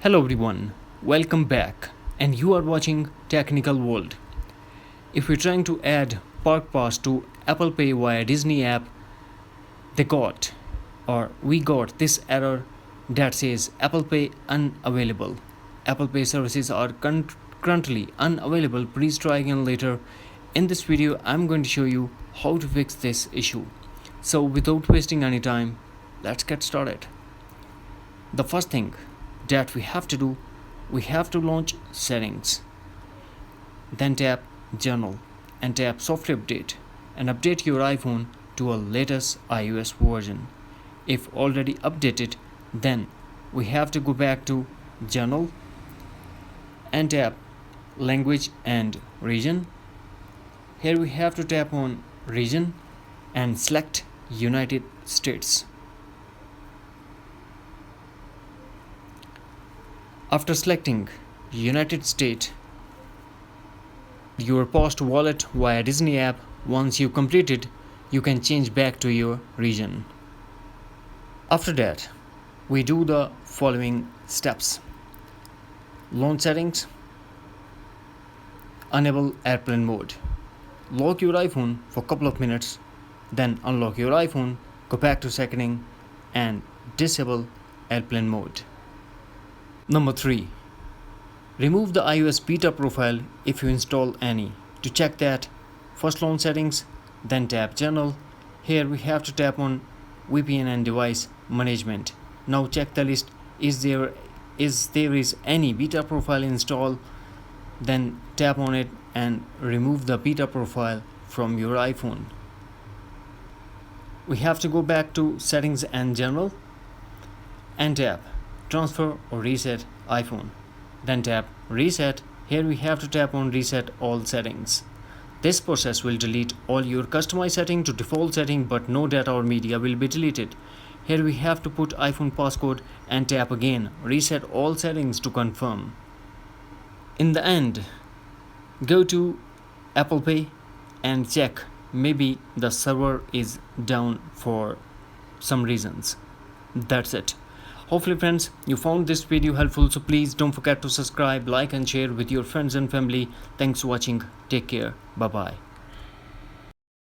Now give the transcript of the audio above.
Hello everyone, welcome back, and you are watching Technical World. If you're trying to add Park Pass to Apple Pay via Disney app, we got this error that says Apple Pay unavailable. Apple Pay services are currently unavailable. Please try again later. In this video, I'm going to show you how to fix this issue. So without wasting any time, let's get started. The first thing that we have to do, we have to launch settings, then tap general and tap software update and update your iPhone to a latest iOS version. If already updated, then we have to go back to general and tap language and region. Here we have to tap on region and select United States. After selecting United States, your post wallet via Disney app, once you complete it, you can change back to your region. After that, we do the following steps. Launch settings, enable airplane mode, lock your iPhone for a couple of minutes, then unlock your iPhone, go back to setting and disable airplane mode. Number 3. Remove the iOS beta profile if you install any. To check that, first launch settings, then tap general. Here we have to tap on VPN and device management. Now check the list. Is there any beta profile installed? Then tap on it and remove the beta profile from your iPhone. We have to go back to settings and general and tap transfer or reset iPhone, then tap reset. Here we have to tap on reset all settings. This process will delete all your customized setting to default setting, but no data or media will be deleted. Here we have to put iPhone passcode and tap again reset all settings to confirm. In the end, go to Apple Pay and check, maybe the server is down for some reasons. That's it. Hopefully friends, you found this video helpful, so please don't forget to subscribe, like and share with your friends and family. Thanks for watching. Take care. Bye bye.